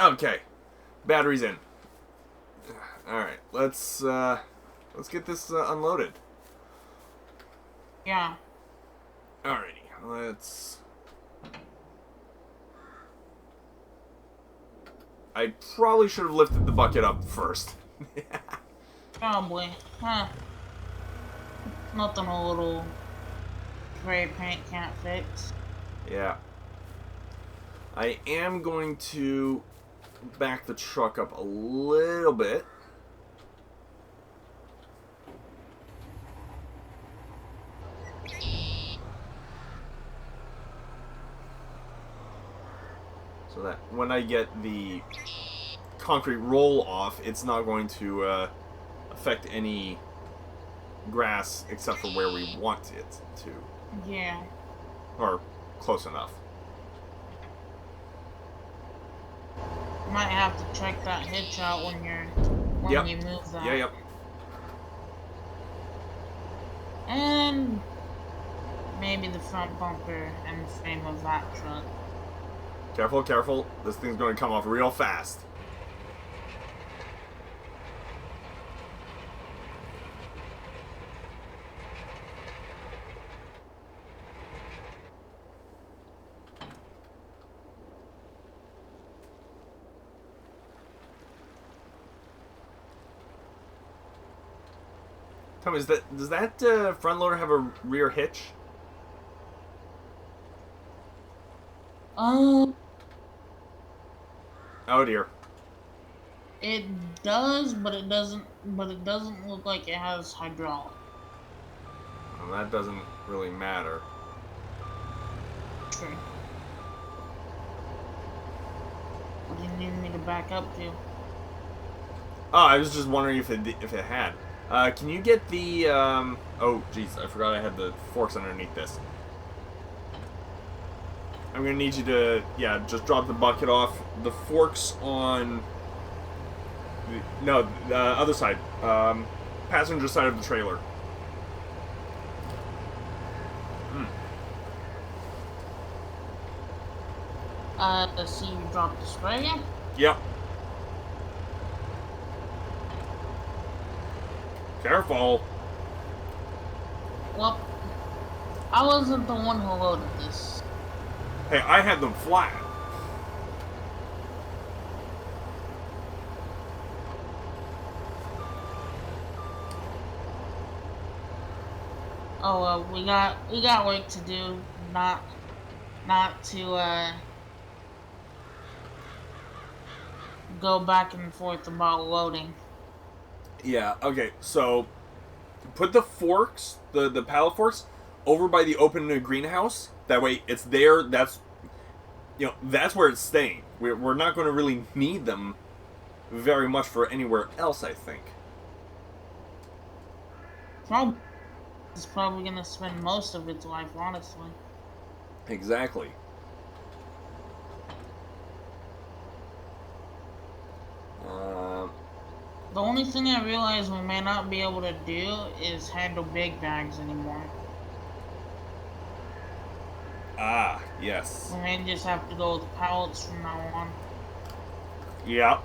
Okay. Batteries in. Alright, let's get this unloaded. Yeah. Alrighty, let's... I probably should have lifted the bucket up first. Probably. Huh. Nothing a little spray paint can't fix. Yeah. I am going to back the truck up a little bit. So that when I get the concrete roll off, it's not going to affect any grass except for where we want it to. Yeah. Or close enough. Might have to check that hitch out when you move that. Yeah, yep. And maybe the front bumper and frame of that truck. Careful, careful. This thing's going to come off real fast. Tell me, does that front loader have a rear hitch? Um, Oh dear. it does, but it doesn't. But it doesn't look like it has hydraulic. Well, that doesn't really matter. True. What do you need me to back up to? Oh, I was just wondering if it had. Can you get the oh jeez, I forgot I had the forks underneath this. I'm gonna need you to just drop the bucket off. The forks on the other side, passenger side of the trailer. Let's see, you drop the spray in? Yep. Careful. Well, I wasn't the one who loaded this. Hey, I had them flat. Oh, we got work to do, not to go back and forth about loading. Yeah, okay, so put the forks, the pallet forks, over by the open greenhouse. That way it's there, that's where it's staying. We're not going to really need them very much for anywhere else, I think. It's probably going to spend most of its life, honestly. Exactly. The only thing I realize we may not be able to do is handle big bags anymore. Ah, yes. We may just have to go with pallets from now on. Yep.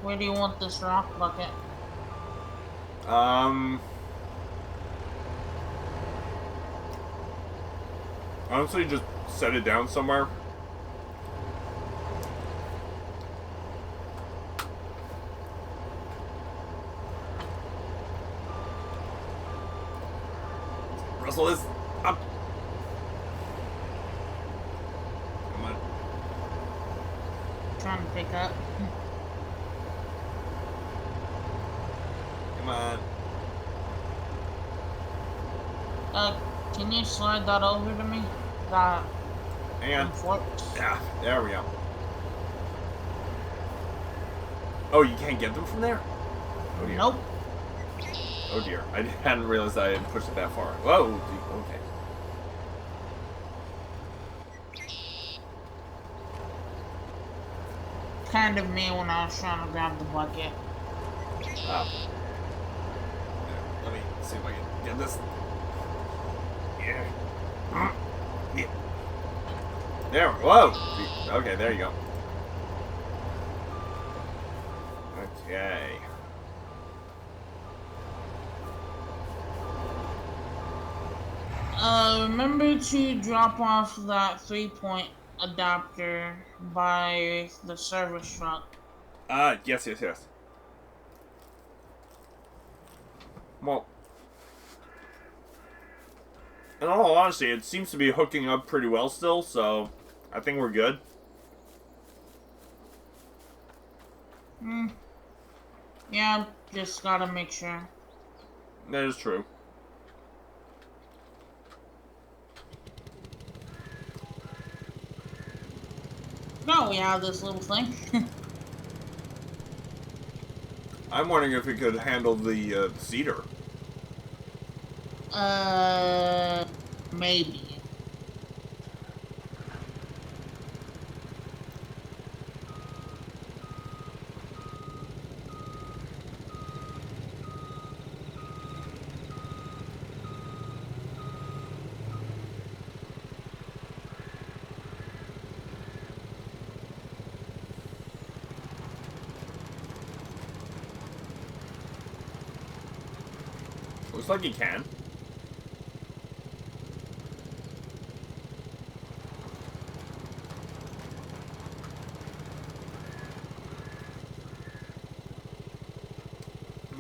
Where do you want this rock bucket? Honestly, just set it down somewhere. Russell is up. Come on. Trying to pick up. Come on. Can you slide that over to me? That Hang on. forks? Yeah, there we go. Oh, you can't get them from there? Oh dear. Nope. Oh dear. I hadn't realized I had pushed it that far. Whoa, okay. kind of me when I was trying to grab the bucket. Oh. Let me see if I can get this. Yeah. Yeah. There. Whoa. Okay, there you go. Okay. Remember to drop off that 3-point adapter by the service truck. Yes, yes, yes. Well, in all honesty, it seems to be hooking up pretty well still, so I think we're good. Yeah, just gotta make sure. That is true. No, we have this little thing. I'm wondering if it could handle the cedar. Maybe. Looks like he can.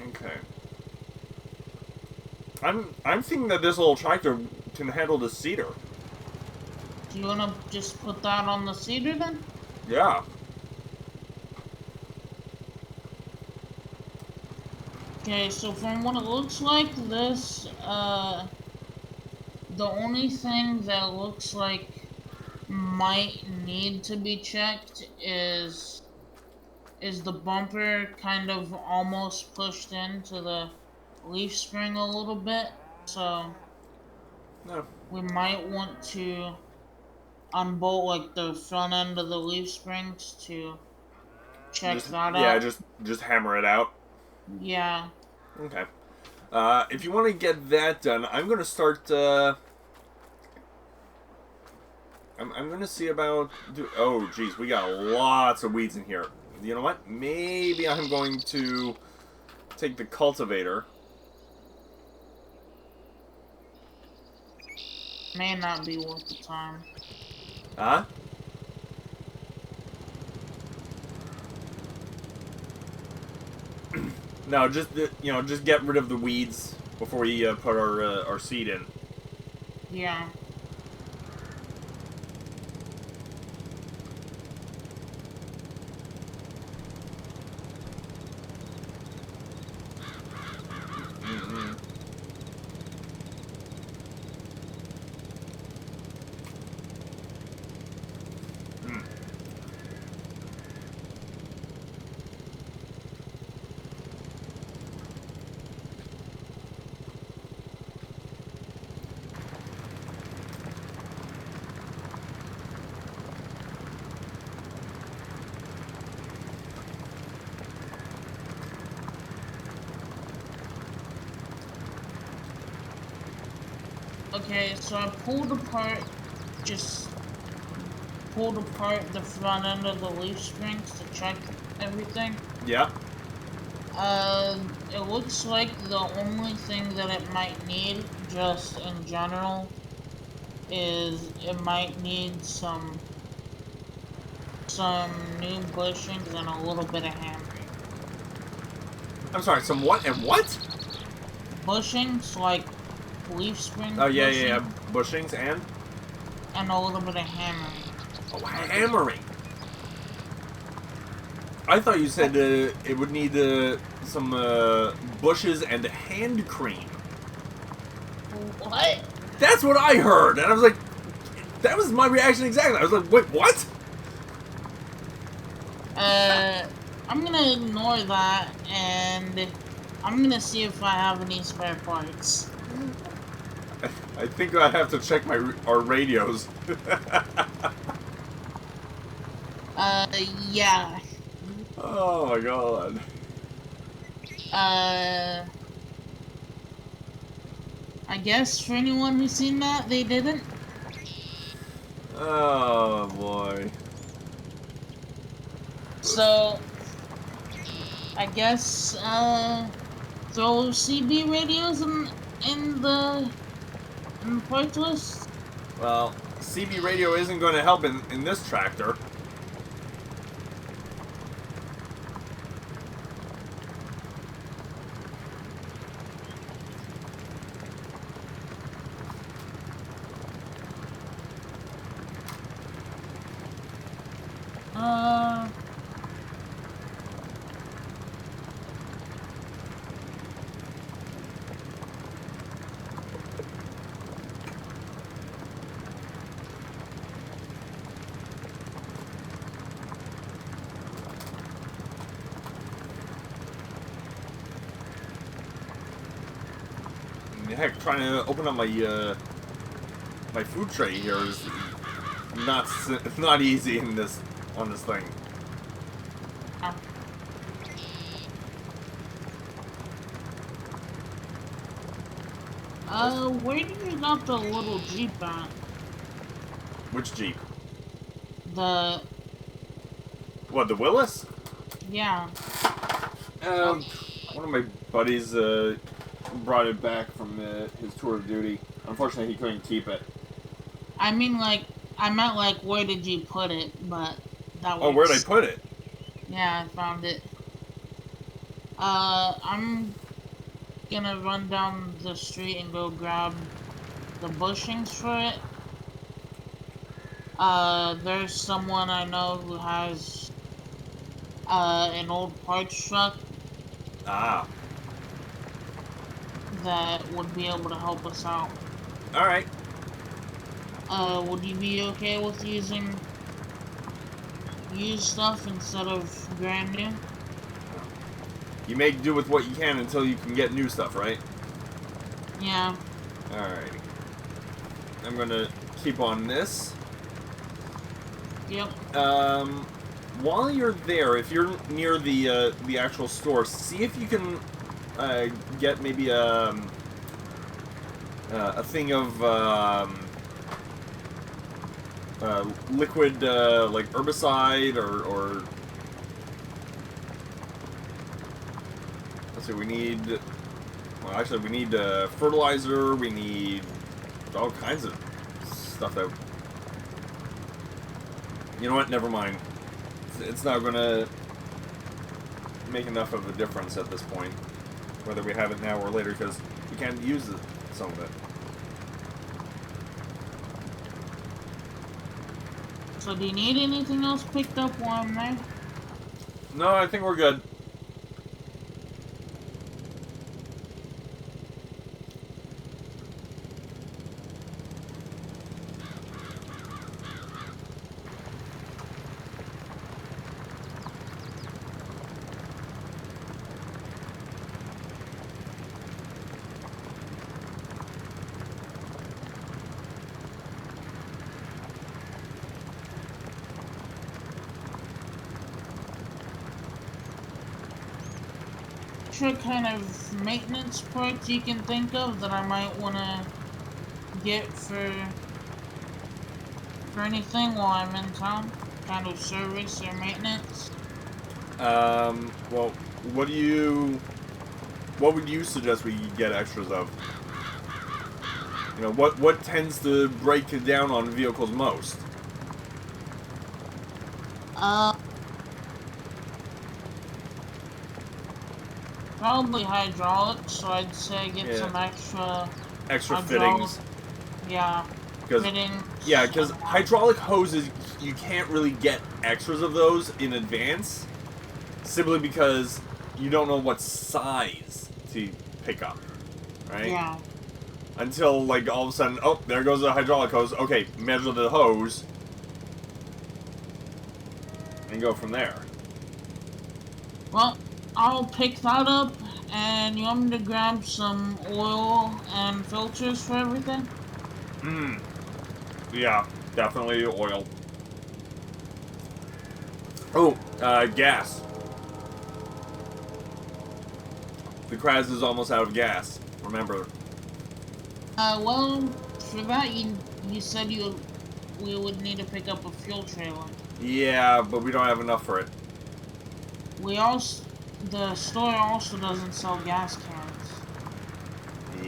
Okay. I'm thinking that this little tractor can handle the cedar. Do you wanna just put that on the cedar then? Yeah. Okay, so from what it looks like, the only thing that looks like might need to be checked is the bumper kind of almost pushed into the leaf spring a little bit, so No. we might want to unbolt like the front end of the leaf springs to check that Yeah, out. just hammer it out. Yeah. Okay. If you want to get that done, I'm gonna start. I'm gonna see about. Oh, geez, we got lots of weeds in here. You know what? Maybe I'm going to take the cultivator. May not be worth the time. Huh? No, just just get rid of the weeds before we put our seed in. Yeah. Okay, so I just pulled apart the front end of the leaf springs to check everything. Yeah. It looks like the only thing that it might need, just in general, is it might need some new bushings and a little bit of hammering. I'm sorry. Some what and what? Bushings, like leaf spring. Oh yeah, yeah, yeah. Bushings and a little bit of hammering. oh, hammering. I thought you said it would need some bushes and hand cream. What? That's what I heard, and I was like, that was my reaction exactly. I was like, wait, what? I'm gonna ignore that, and I'm gonna see if I have any spare parts. I think I have to check our radios. Yeah. Oh my god. I guess for anyone who's seen that, they didn't. Oh boy. So, I guess, throw CB radios in the parts list. Well, CB radio isn't going to help in this tractor. Uh, Heck, trying to open up my my food tray here is not easy in this on this thing. where do you got the little Jeep at? Which Jeep? The, What, the Willis? yeah. One of my buddies brought it back from his tour of duty. Unfortunately, he couldn't keep it. I mean, like, I meant, like, where did you put it, but that works. Oh, where'd I put it? Yeah, I found it. I'm gonna run down the street and go grab the bushings for it. There's someone I know who has, an old parts truck Ah. that would be able to help us out. Alright. Would you be okay with using used stuff instead of brand new? You make do with what you can until you can get new stuff, right? Yeah. Alrighty. I'm gonna keep on this. Yep. While you're there, if you're near the actual store, see if you can get maybe a thing of liquid like herbicide or let's see, we need. Well, actually, we need fertilizer. We need all kinds of stuff that. You know what? Never mind. It's not gonna make enough of a difference at this point, whether we have it now or later, because we can't use some of it. So do you need anything else picked up while I'm there? No, I think we're good. Extra kind of maintenance parts you can think of that I might want to get for anything while I'm in town? Kind of service or maintenance? Well, what would you suggest we get extras of? You know, what tends to break down on vehicles most? Probably hydraulics, so I'd say get some extra hydraulic, fittings. Yeah. Fittings. Yeah, because hydraulic hoses, you can't really get extras of those in advance, simply because you don't know what size to pick up, right? Yeah. Until, like, all of a sudden, oh, there goes the hydraulic hose. Okay, measure the hose, and go from there. Well, I'll pick that up, and you want me to grab some oil and filters for everything? Yeah, definitely oil. Oh, gas. The Kraz is almost out of gas. Remember. Well, for that you said we would need to pick up a fuel trailer. Yeah, but we don't have enough for it. The store also doesn't sell gas cans.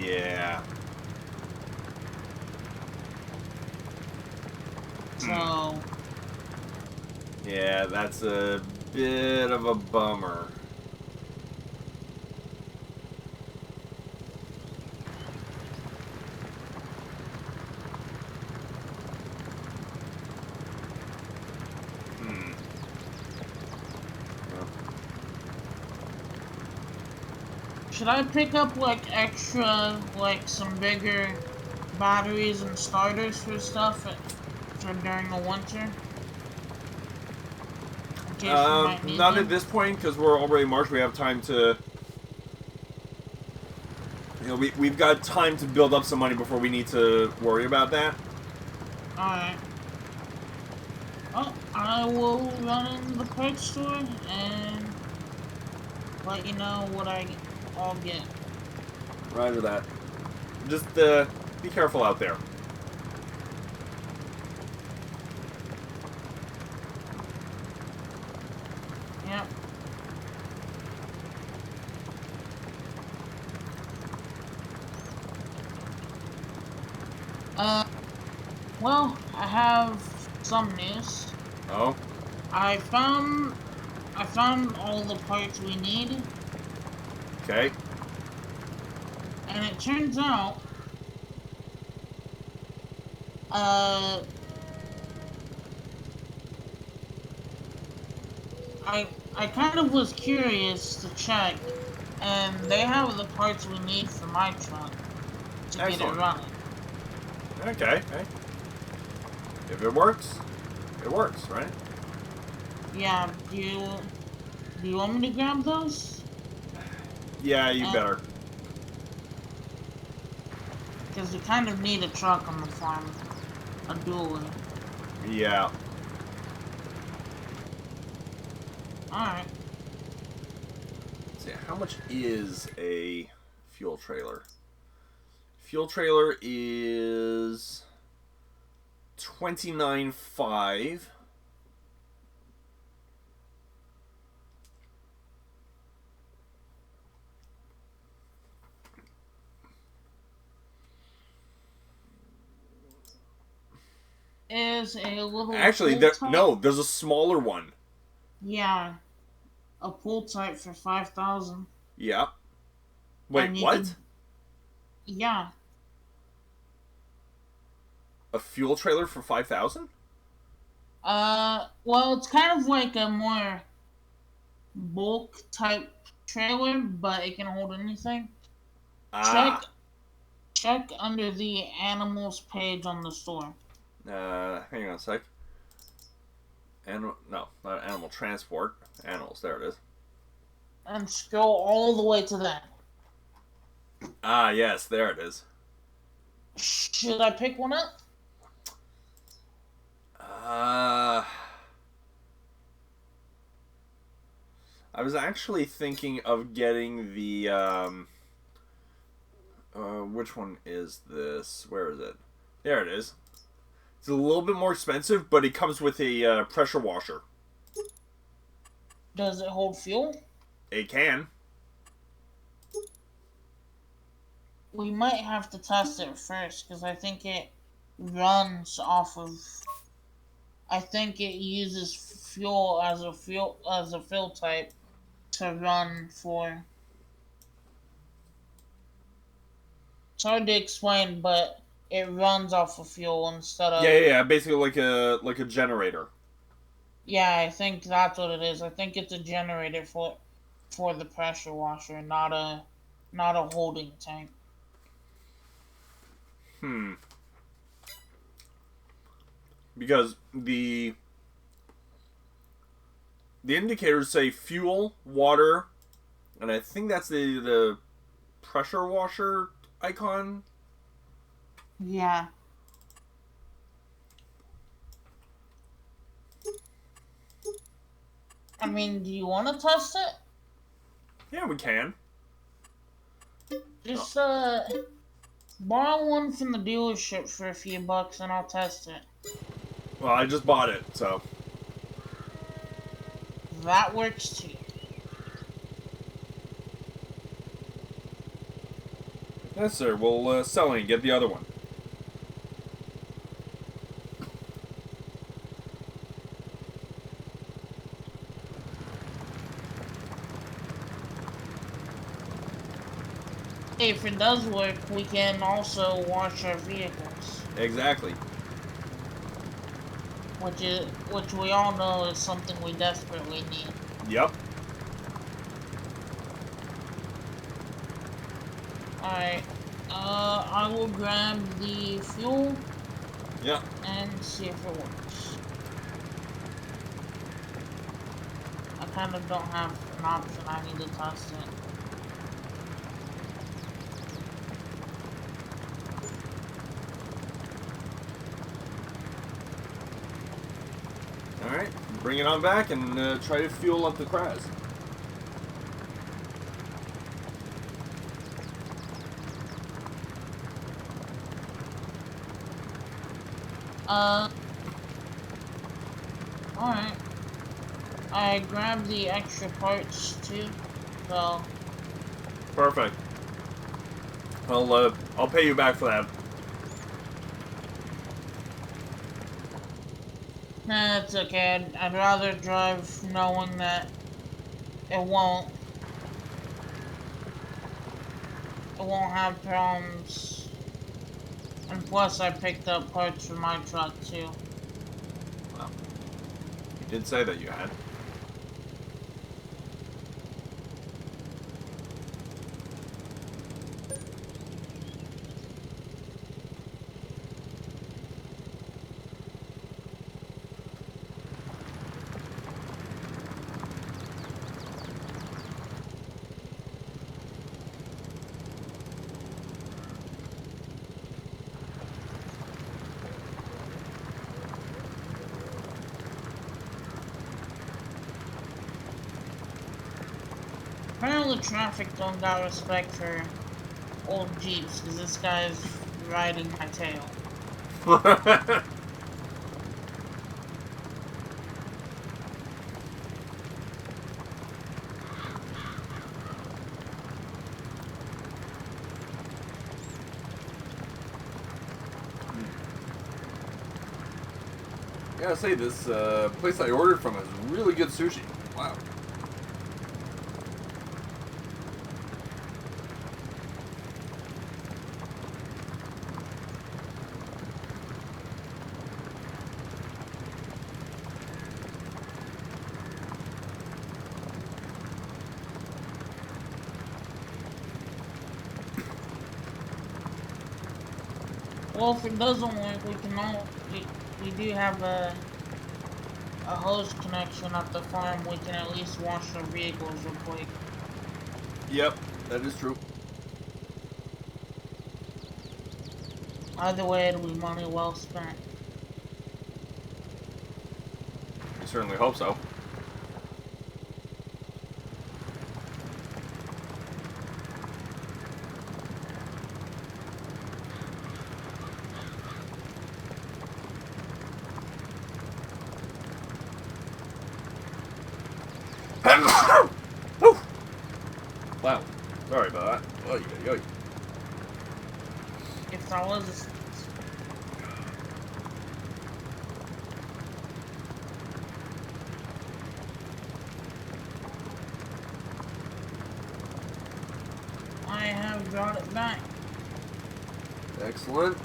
Yeah. So. Yeah, that's a bit of a bummer. Should I pick up like extra, like some bigger batteries and starters for stuff for during the winter? In case we might need Not them? at this point, because we're already March. We have time to... You know, we've got time to build up some money before we need to worry about that. Alright. Well, I will run in the parts store and let you know what I'll get. Roger that. Just, be careful out there. Yep. Well, I have some news. Oh? I found all the parts we need, Okay. and it turns out, I kind of was curious to check, and they have the parts we need for my truck to get it running. Okay. If it works, right? Yeah, do you want me to grab those? Yeah, you better. Because we kind of need a truck on the farm. A dually. Yeah. Alright. Let's see, how much is a fuel trailer? Fuel trailer is $29.5. Is a little Actually, no, there's a smaller one. Yeah. A pool type for 5,000. Yeah. Wait, what? Yeah. A fuel trailer for 5,000? Well, it's kind of like a more bulk type trailer, but it can hold anything. Ah. Check under the animals page on the store. Hang on a sec. No, not animal transport. Animals, there it is. And scroll all the way to that. Ah, yes, there it is. Should I pick one up? I was actually thinking of getting the, which one is this? Where is it? There it is. It's a little bit more expensive, but it comes with a pressure washer. Does it hold fuel? It can. We might have to test it first, because I think it runs off of... I think it uses fuel as a fill type to run for. It's hard to explain, but it runs off of fuel instead of. Yeah. Basically, like a generator. Yeah, I think that's what it is. I think it's a generator for the pressure washer, not a holding tank. Because the indicators say fuel, water, and I think that's the pressure washer icon. Yeah. I mean, do you want to test it? Yeah, we can. Just borrow one from the dealership for a few bucks, and I'll test it. Well, I just bought it, so. That works too. Yes, sir. We'll sell it and get the other one. If it does work, we can also wash our vehicles. Exactly. Which we all know is something we desperately need. Yep. Alright. I will grab the fuel. Yep. And see if it works. I kind of don't have an option. I need to test it. Alright. Bring it on back and try to fuel up the Kraz. Alright. I grabbed the extra parts too, so. Perfect. I'll pay you back for that. Nah, it's okay. I'd rather drive knowing that it won't have problems. And plus, I picked up parts for my truck too. Well, you did say that you had. Apparently, traffic don't got respect for old Jeeps, because this guy's riding my tail. I gotta say, this place I ordered from has really good sushi. Wow. Well, if it doesn't work, we do have a hose connection at the farm. We can at least wash our vehicles real quick. Yep, that is true. Either way, it'll be money well spent. I certainly hope so. Wow. Sorry about that. Oy, oy, oy. If there was I have brought it back. Excellent.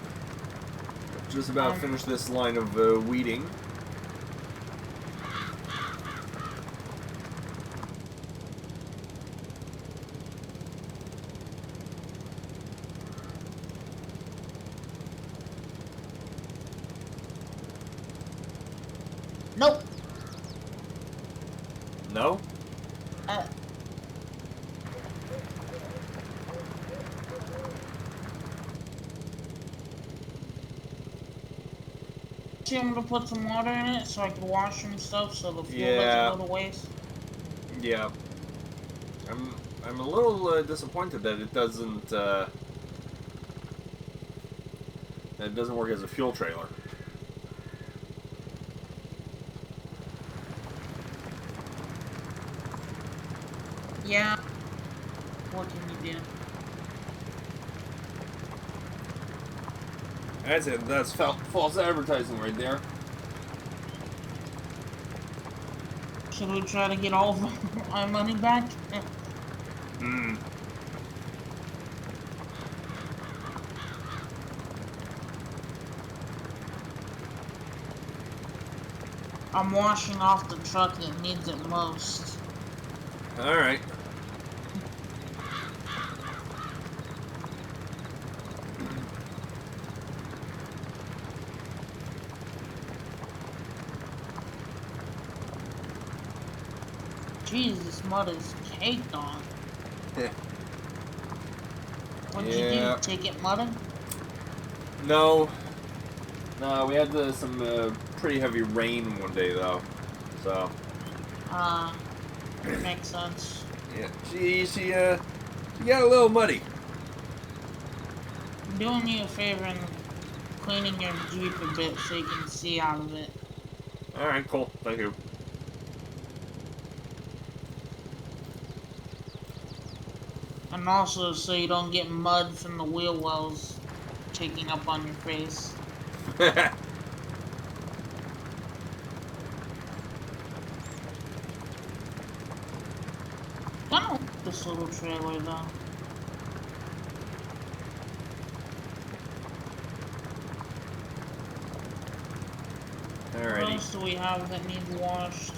Just about finished this line of weeding. Nope. No? I'm gonna put some water in it so I can wash and stuff so the fuel Yeah. doesn't go to waste. Yeah. I'm a little disappointed that it doesn't work as a fuel trailer. Yeah. What can you do? That's it. That's false advertising right there. Should we try to get all of our money back? Hmm. I'm washing off the truck that needs it most. All right. Jeez, this mud is caked on. What did you do? Take it mudding? No. No, we had some pretty heavy rain one day though, so. Makes sense. Yeah, she got a little muddy. I'm doing you a favor and cleaning your Jeep a bit so you can see out of it. All right, cool. Thank you. And also so you don't get mud from the wheel wells taking up on your face. I don't like this little trailer though. What Alrighty. else do we have that needs washed?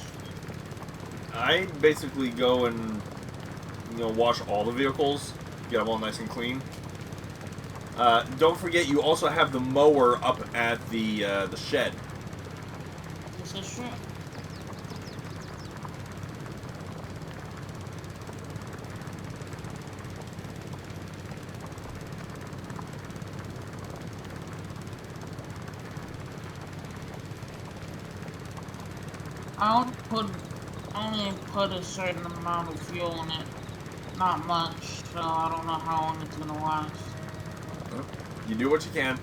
I basically go and wash all the vehicles, get them all nice and clean. Don't forget, you also have the mower up at the shed. This is true. I only put a certain amount of fuel in it. Not much, so I don't know how long it's gonna last. You do what you can.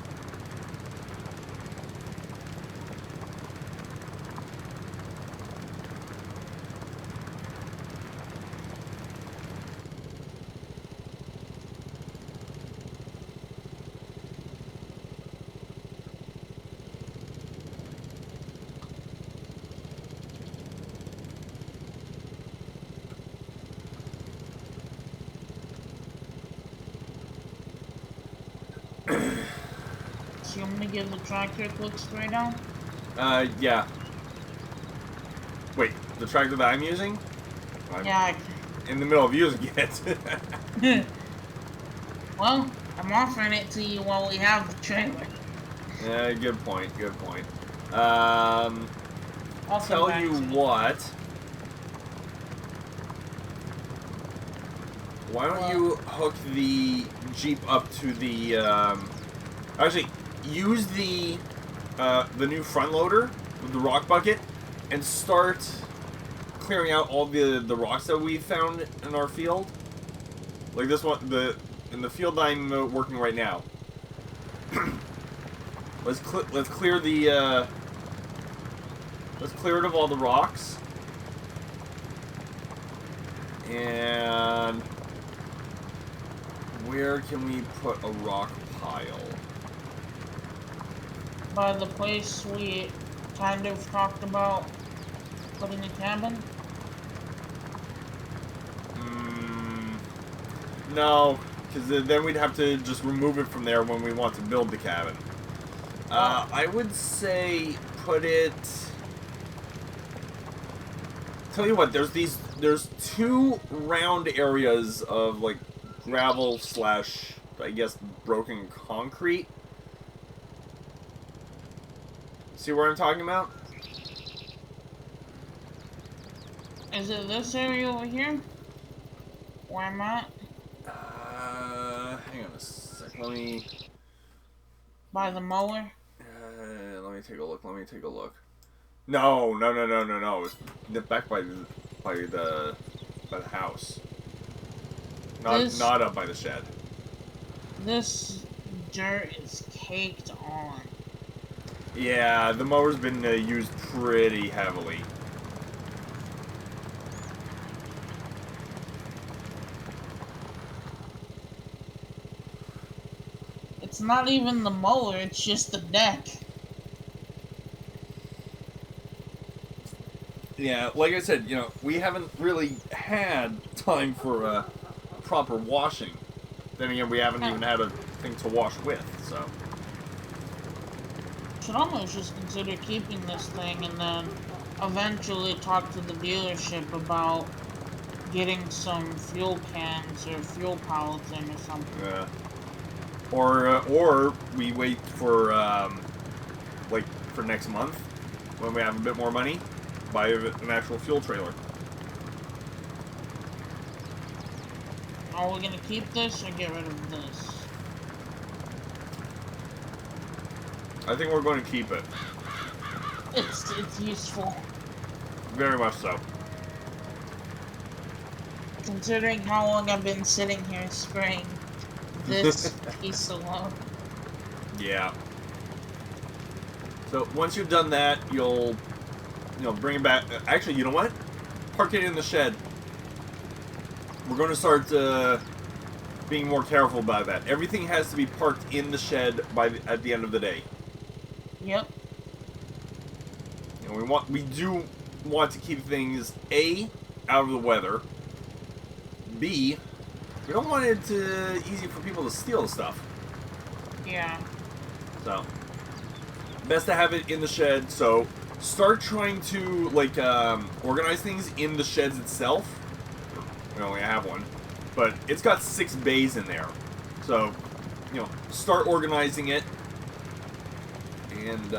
So you want me to give the tractor a quick spray down? Yeah. Wait, the tractor that I'm using? Yeah, In the middle of using it. well, I'm offering it to you while we have the trailer. Yeah, good point, good point. I'll Tell you what. Why don't you hook the Jeep up to the, actually, use the new front loader with the rock bucket and start clearing out all the rocks that we found in our field. Like this one, in the field I'm working right now. let's clear the, let's clear it of all the rocks. And where can we put a rock pile? By the place we kind of talked about putting a cabin? No, because then we'd have to just remove it from there when we want to build the cabin. I would say put it... Tell you what, there's two round areas of like gravel slash, I guess, broken concrete. See where I'm talking about? Is it this area over here? Where I'm at? Hang on a sec. Let me... By the mower? let me take a look. Let me take a look. No. It's back by the house. This Not up by the shed. this dirt is caked on. Yeah, the mower's been used pretty heavily. It's not even the mower, it's just the deck. Yeah, like I said, we haven't really had time for proper washing. Then again, we haven't even had a thing to wash with, so. Should almost just consider keeping this thing and then eventually talk to the dealership about getting some fuel cans or fuel pallets in or something. Yeah. Or we wait for like for next month when we have a bit more money, buy an actual fuel trailer. Are we gonna keep this or get rid of this? I think we're going to keep it. It's useful. Very much so. Considering how long I've been sitting here spraying this piece alone. Yeah. So once you've done that, you'll bring it back. Actually, you know what? Park it in the shed. We're going to start being more careful about that. Everything has to be parked in the shed at the end of the day. Yep. We do want to keep things A, out of the weather. B, we don't want it easy for people to steal the stuff. Yeah. So best to have it in the shed. So start trying to organize things in the sheds itself. We only have one, but it's got 6 bays in there. So start organizing it, and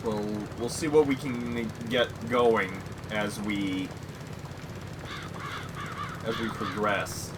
we'll see what we can get going as we progress.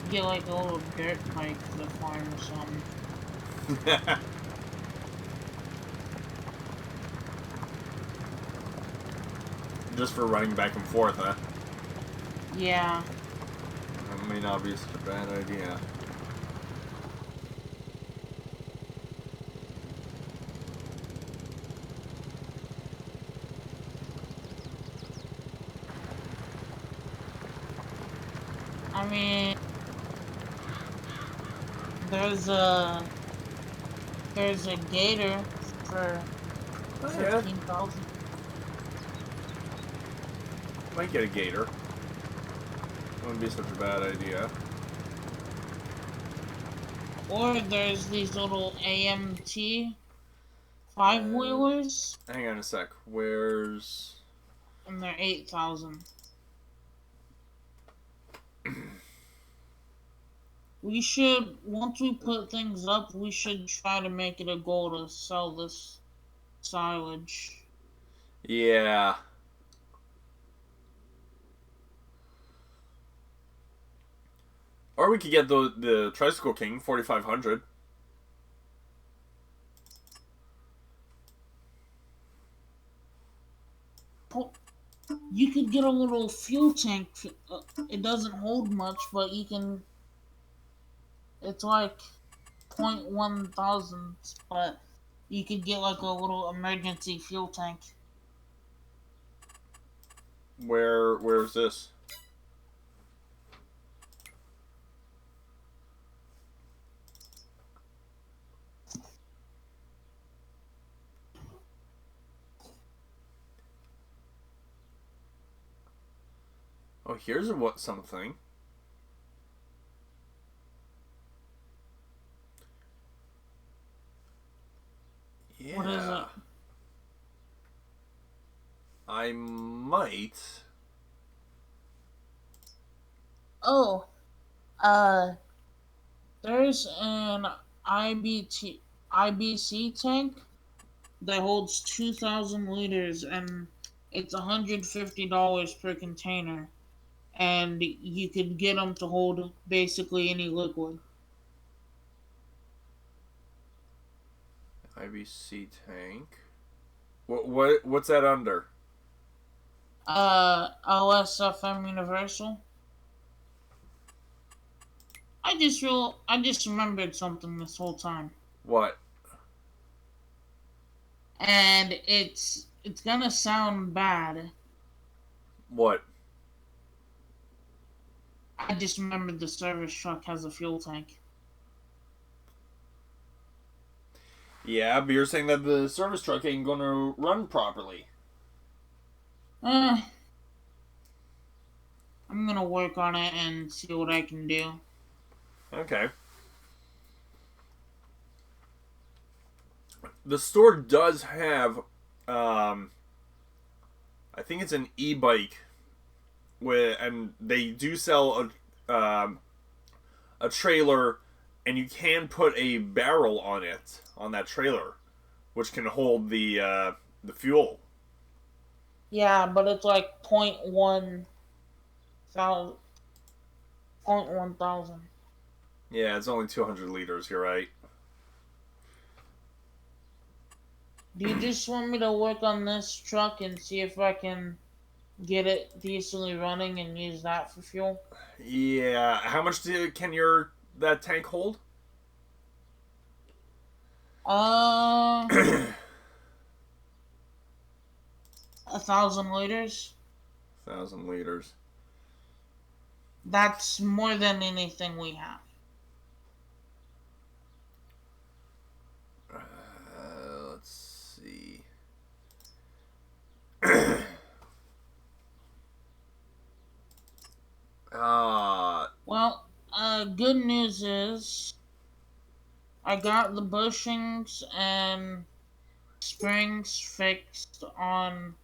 Get like a little dirt bike for the farm or something. Just for running back and forth, huh? Yeah. That may not be such a bad idea. I mean, there's a gator for 15,000. Might get a gator. Wouldn't be such a bad idea. Or there's these little AMT 5-wheelers, Hang on a sec. Where's... and they're 8,000. We should, once we put things up, we should try to make it a goal to sell this silage. Yeah. Or we could get the Tricycle King, 4,500. You could get a little fuel tank. It doesn't hold much, but you can. It's like 0.1 thousandths, but you could get like a little emergency fuel tank. Where's this? Oh, here's something. Yeah. What is it? I might. Oh, Uh, there's an IBC tank that holds 2,000 liters, and it's $150 per container. And you could get them to hold basically any liquid. IBC tank. What's that under? LSFM Universal. I just remembered something this whole time, What? and it's gonna sound bad. What? I just remembered the service truck has a fuel tank. Yeah, but you're saying that the service truck ain't gonna run properly. Uh, I'm gonna work on it and see what I can do. Okay. The store does have, I think it's an e-bike, and they do sell a trailer, and you can put a barrel on it on that trailer, which can hold the fuel. Yeah, but it's like thousand, point 1,000. Yeah, it's only 200 liters. You're right. Do you just want me to work on this truck and see if I can get it decently running and use that for fuel? Yeah. How much can that tank hold? Uh, 1,000 liters. 1,000 liters. That's more than anything we have. Let's see. Well, good news is I got the bushings and springs fixed on,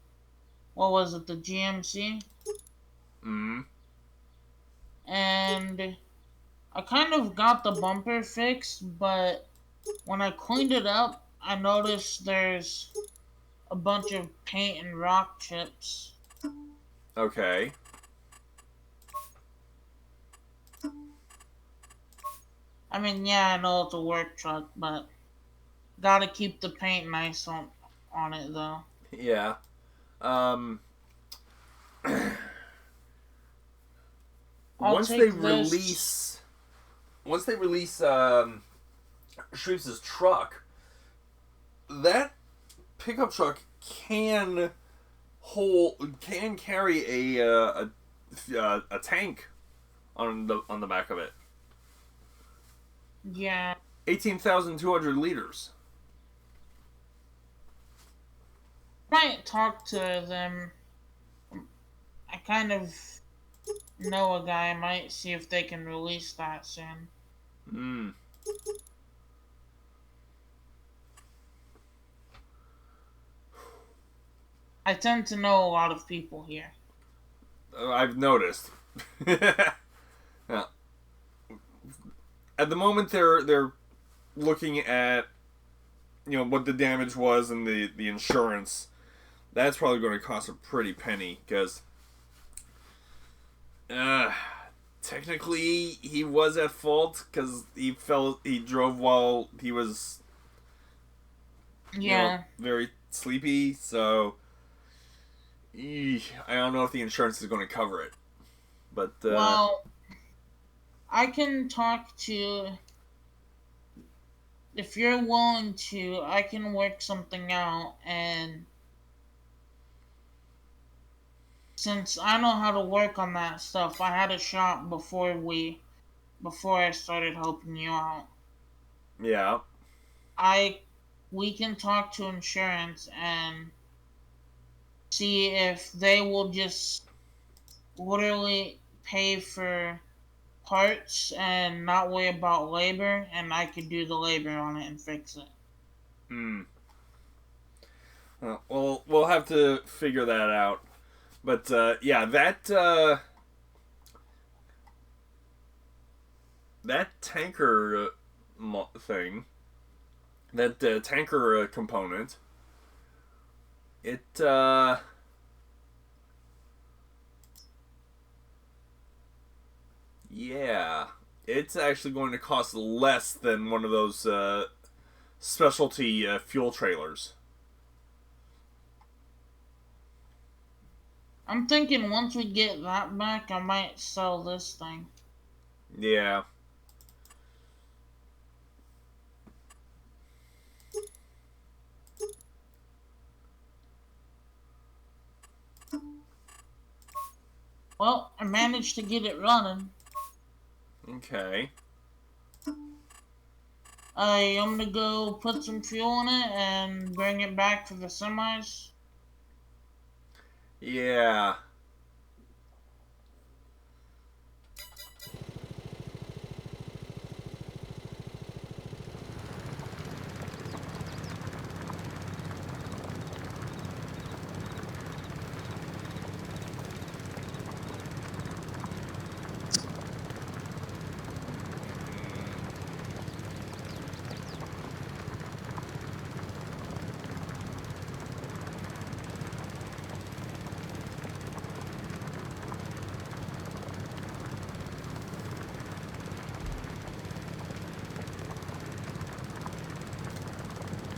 what was it, the GMC? mm, And I kind of got the bumper fixed, but when I cleaned it up, I noticed there's a bunch of paint and rock chips. okay. I mean, yeah, I know it's a work truck, but gotta keep the paint nice on it though. Yeah. Um, I'll once they take this. release, once they release Shreeves' truck, that pickup truck can carry a tank on the back of it. Yeah, 18,200 liters. might talk to them. I kind of know a guy. I might see if they can release that soon. Hmm. I tend to know a lot of people here. I've noticed. Yeah. At the moment, they're looking at what the damage was and the insurance. That's probably going to cost a pretty penny because technically he was at fault because he drove while he was Yeah. very sleepy. So I don't know if the insurance is going to cover it. But Well, I can talk to. If you're willing to, I can work something out, and since I know how to work on that stuff, I had a shop before I started helping you out. yeah. I We can talk to insurance and see if they will just literally pay for parts and not worry about labor, and I could do the labor on it and fix it. Hmm. Well, we'll have to figure that out. But yeah, that tanker thing, that tanker component, it yeah, it's actually going to cost less than one of those specialty fuel trailers. I'm thinking once we get that back, I might sell this thing. Yeah. Well, I managed to get it running. Okay. I'm gonna go put some fuel in it and bring it back for the semis. Yeah.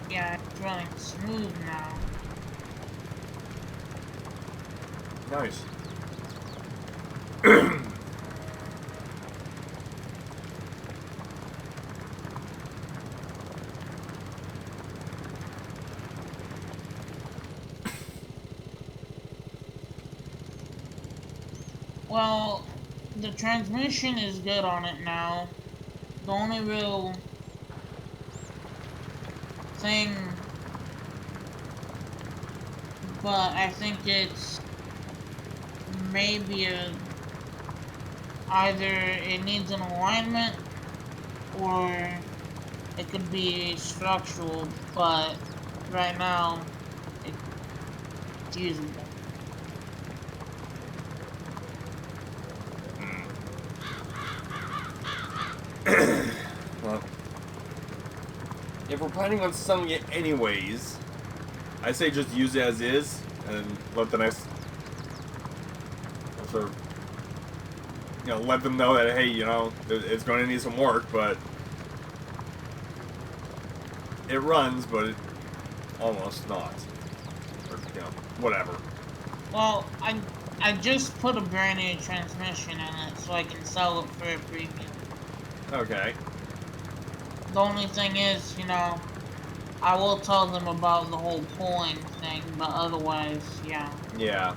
Yeah, it's running smooth now. Nice. Well, the transmission is good on it now. The only real thing, but I think it's maybe either it needs an alignment or it could be structural, but right now it's usable. Well, if we're planning on selling it anyways, I say just use it as is and let the next sort of, let them know that, hey, it's going to need some work, but it runs, but almost not. Or, whatever. Well, I just put a brand new transmission in it so I can sell it for a premium. Okay. The only thing is, I will tell them about the whole pulling thing, but otherwise, yeah. Yeah.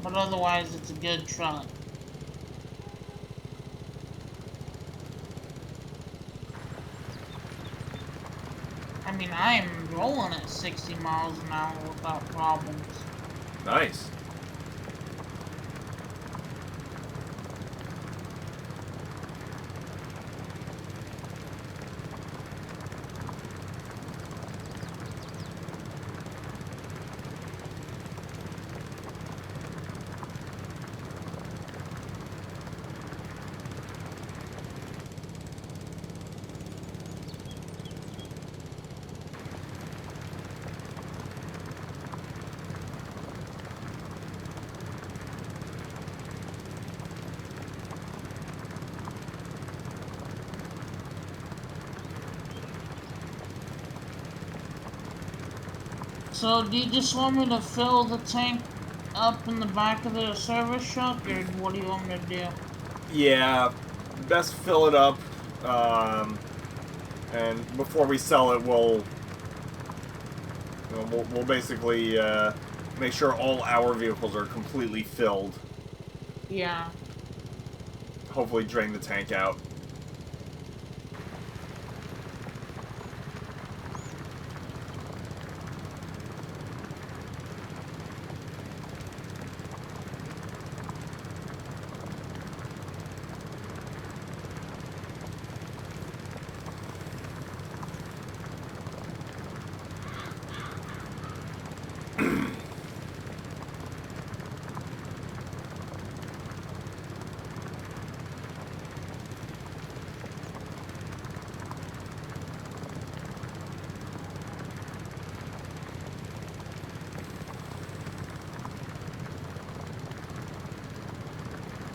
But otherwise, it's a good truck. I mean, I'm rolling at 60 miles an hour without problems. Nice. So, do you just want me to fill the tank up in the back of the service truck, or what do you want me to do? Yeah. Best fill it up. And before we sell it, we'll basically make sure all our vehicles are completely filled. Yeah. Hopefully drain the tank out.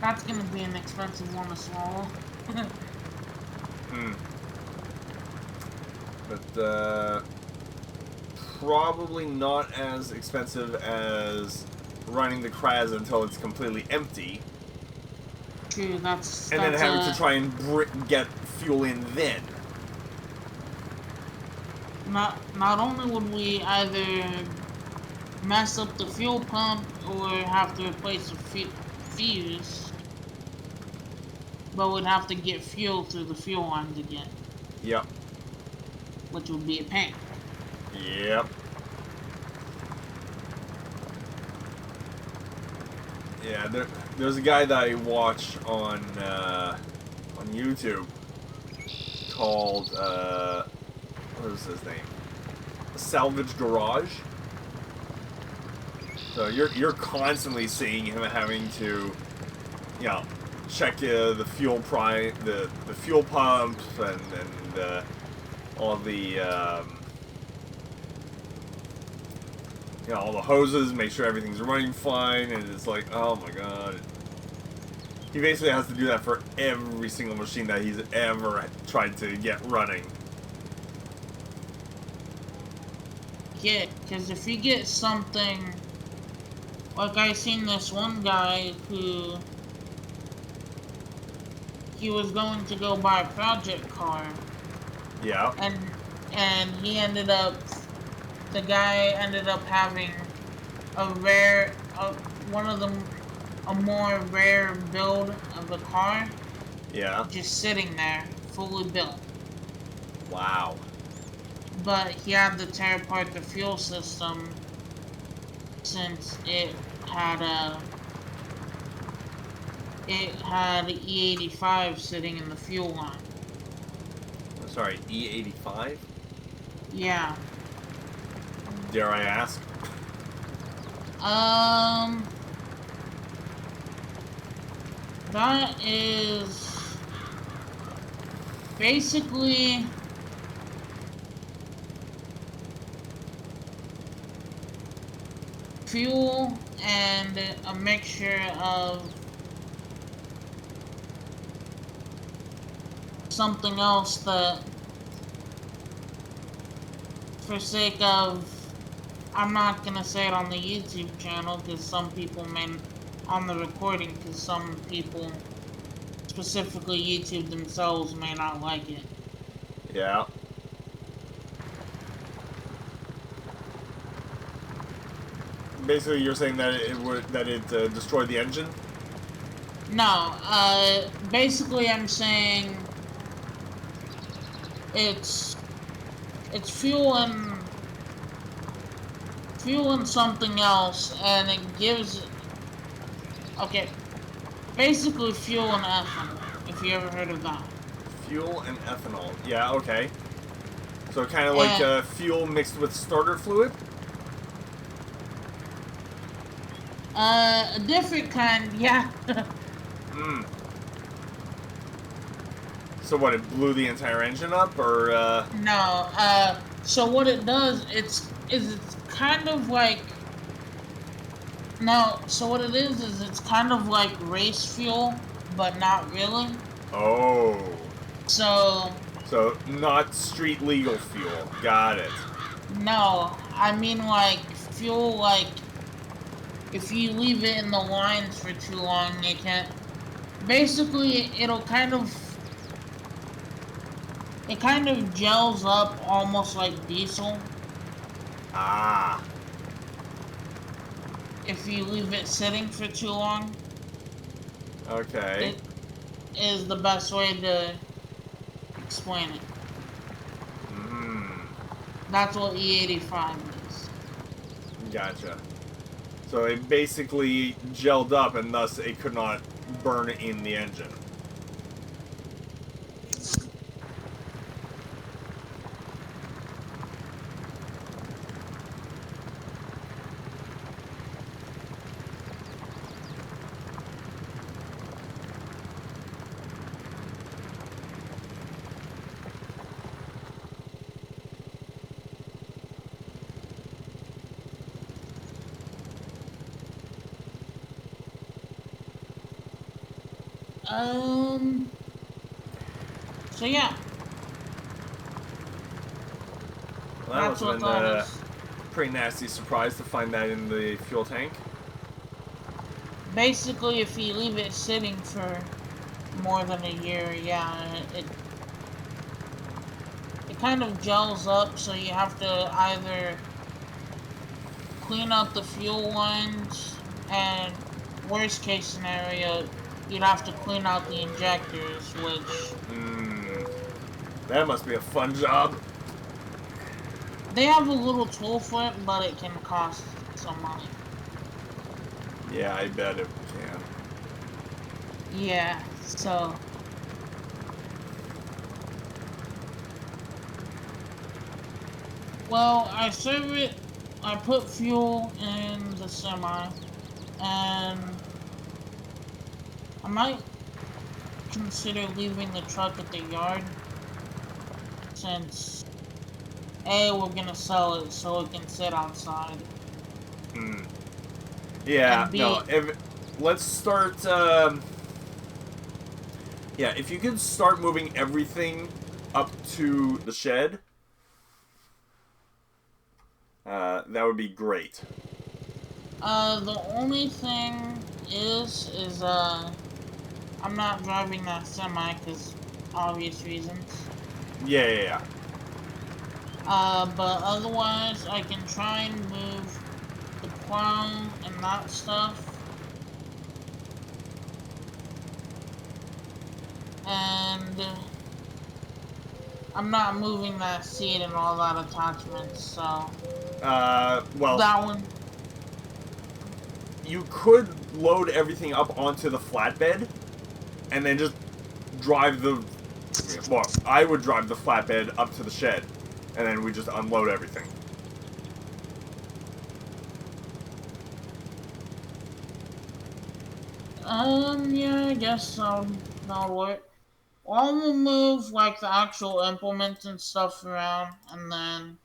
That's gonna be an expensive one to swallow. Hmm. But, probably not as expensive as running the Kraz until it's completely empty. True, And then having to try and get fuel in then. Not only would we either mess up the fuel pump or have to replace the fuse, but we'd have to get fuel through the fuel lines again, Yep. which would be a pain. Yep. Yeah, there's a guy that I watch on YouTube called what is his name? Salvage Garage. So you're constantly seeing him having to, you know, check the fuel the fuel pumps and all the you know, all the hoses, make sure everything's running fine, and it's like, oh my god. He basically has to do that for every single machine that he's ever tried to get running. Yeah, because if you get something, like I seen this one guy who, he was going to go buy a project car. Yeah. And he ended up, the guy ended up having a rare, one of them, a more rare build of the car. Yeah. Just sitting there, fully built. Wow. But he had to tear apart the fuel system since it had E85 sitting in the fuel line. Sorry, E85? Yeah. Dare I ask? That is basically fuel and a mixture of something else that, for sake of, I'm not gonna say it on the YouTube channel because some people may, on the recording, because some people, specifically YouTube themselves, may not like it. Yeah. Basically, you're saying that it destroyed the engine? No, basically I'm saying it's fuel and something else, and it gives, okay, basically fuel and ethanol, if you ever heard of that. Fuel and ethanol. Yeah, okay. So kind of like And, fuel mixed with starter fluid? a different kind, yeah. Hmm. So what, it blew the entire engine up, or, No, so what it does, it's kind of like, no, so what it is it's kind of like race fuel, but not really. Oh. So, So, not street legal fuel. Got it. no, I mean like fuel, like if you leave it in the lines for too long, it can't. Basically, it kind of gels up almost like diesel Ah. if you leave it sitting for too long. Okay. It is the best way to explain it. Hmm. That's what E85 is. Gotcha. So it basically gelled up, and thus it could not burn in the engine. Um. So yeah, Well, that that's must have what been that a is. pretty nasty surprise to find that in the fuel tank. Basically, if you leave it sitting for more than a year, yeah, it kind of gels up. So you have to either clean out the fuel lines, and worst case scenario, you'd have to clean out the injectors, which Mmm. That must be a fun job. they have a little tool for it, but it can cost some money. Yeah, I bet it can. Yeah, so well, I serve it. I put fuel in the semi, and I might consider leaving the truck at the yard since A, we're gonna sell it so it can sit outside, Hmm. Yeah, and no. B, If let's start. Yeah, if you could start moving everything up to the shed, that would be great. the only thing is I'm not driving that semi because obvious reasons. Yeah, yeah, yeah. But otherwise, I can try and move the plow and that stuff. And I'm not moving that seat and all that attachments, so Well, that one. you could load everything up onto the flatbed, and then just drive the. Well, I would drive the flatbed up to the shed, and then we just unload everything. Yeah, I guess so. That'll work. Well, we'll move like the actual implements and stuff around, and then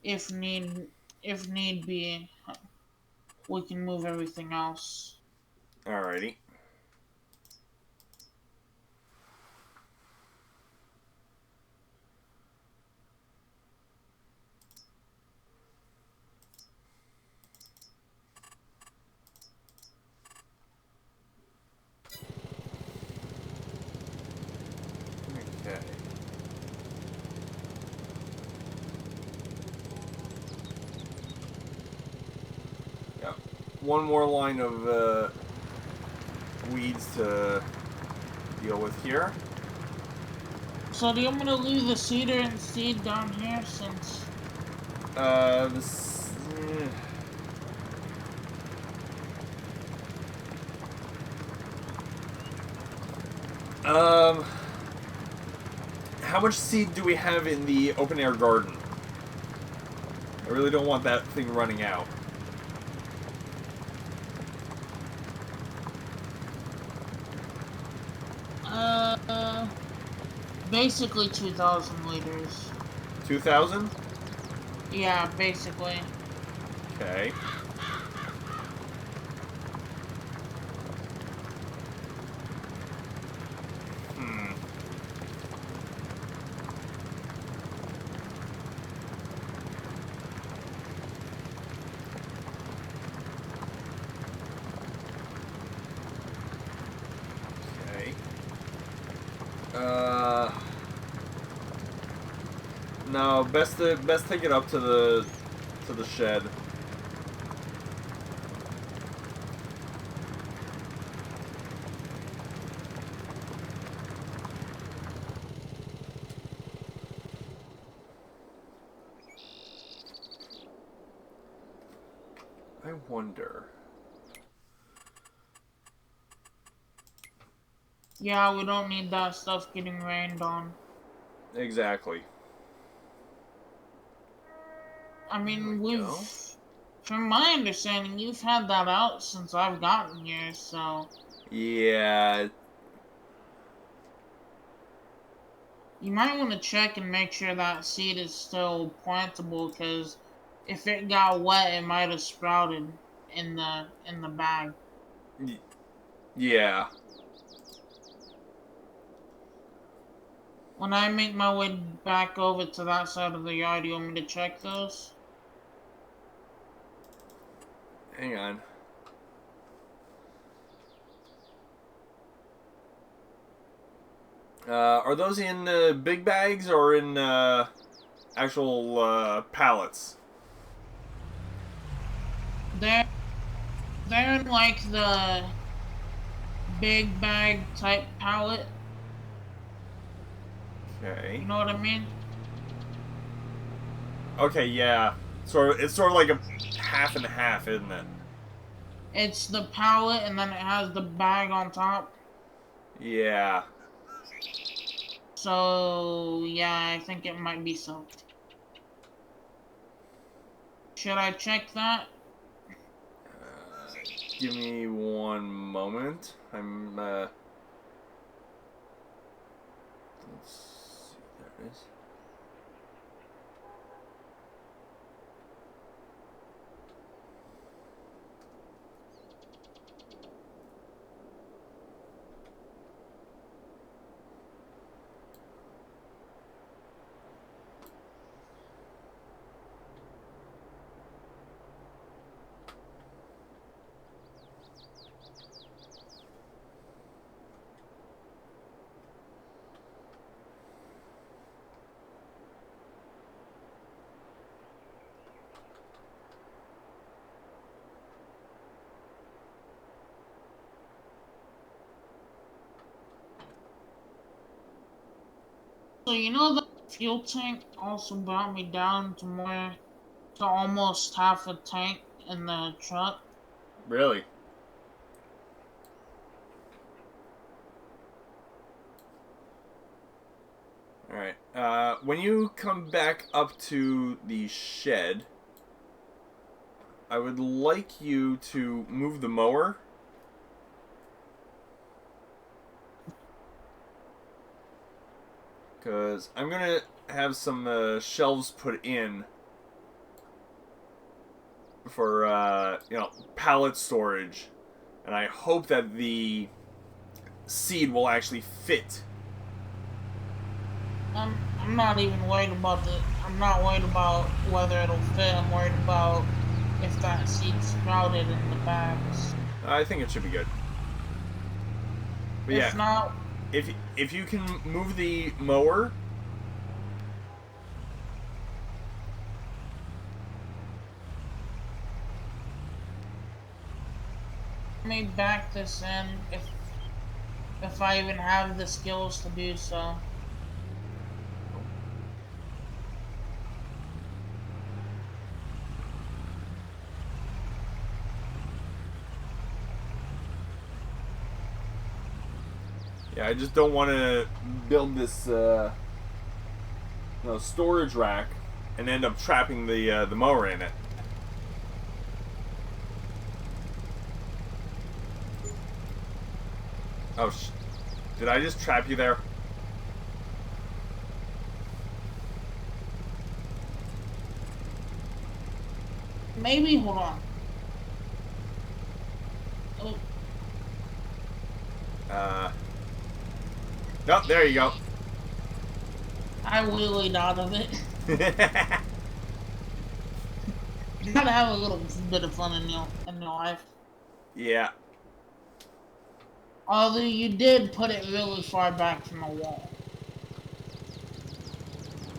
if need if need be, we can move everything else. Alrighty. Okay. Yeah. One more line of weeds to deal with here. So do you want me to leave the cedar and seed down here since? This. Um, how much seed do we have in the open air garden? I really don't want that thing running out. Uh, basically 2,000 liters. 2,000? Yeah, basically. Okay. Hmm. Okay. Uh. No, best take it up to the shed. I wonder. Yeah, we don't need that stuff getting rained on. Exactly. I There we mean, go. from my understanding, you've had that out since I've gotten here, so Yeah. you might want to check and make sure that seed is still plantable, because if it got wet, it might have sprouted in the bag. Yeah. When I make my way back over to that side of the yard, you want me to check those? Hang on. Are those in big bags or in actual pallets? They're they're in like the big bag type pallet. Okay. You know what I mean? Okay, yeah. So it's sort of like a half and half, isn't it? It's the pallet and then it has the bag on top. Yeah. So yeah, I think it might be soaked. Should I check that? Give me one moment. Let's see. There it is. So you know the fuel tank also brought me down to almost half a tank in the truck. Really? Alright. When you come back up to the shed, I would like you to move the mower. Because I'm going to have some shelves put in for, pallet storage. And I hope that the seed will actually fit. I'm not even worried about I'm not worried about whether it'll fit. I'm worried about if that seed's sprouted in the bags. I think it should be good. But If yeah, not, if you can move the mower, let me back this in if I even have the skills to do so. yeah, I just don't want to build this storage rack and end up trapping the mower in it. Oh, did I just trap you there? Maybe hold on. Oh, Nope, there you go. I wheelied out of it. You gotta have a little bit of fun in your life. Yeah. Although you did put it really far back from the wall.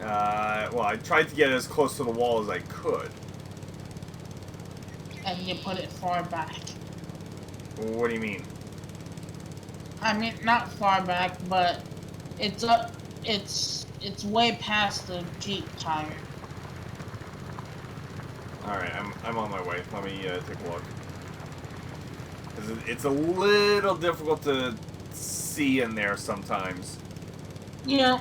Well, I tried to get as close to the wall as I could. And you put it far back. What do you mean? I mean, not far back, but it's up. It's way past the Jeep tire. All right, I'm on my way. Let me take a look. 'Cause it's a little difficult to see in there sometimes. Yeah.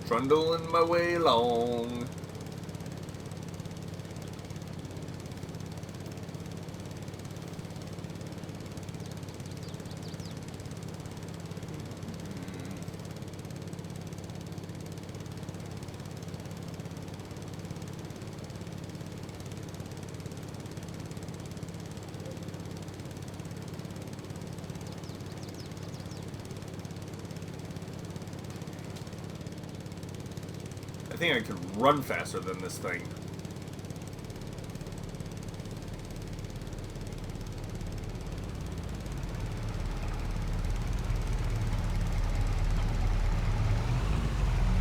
Trundling my way along. think I could run faster than this thing.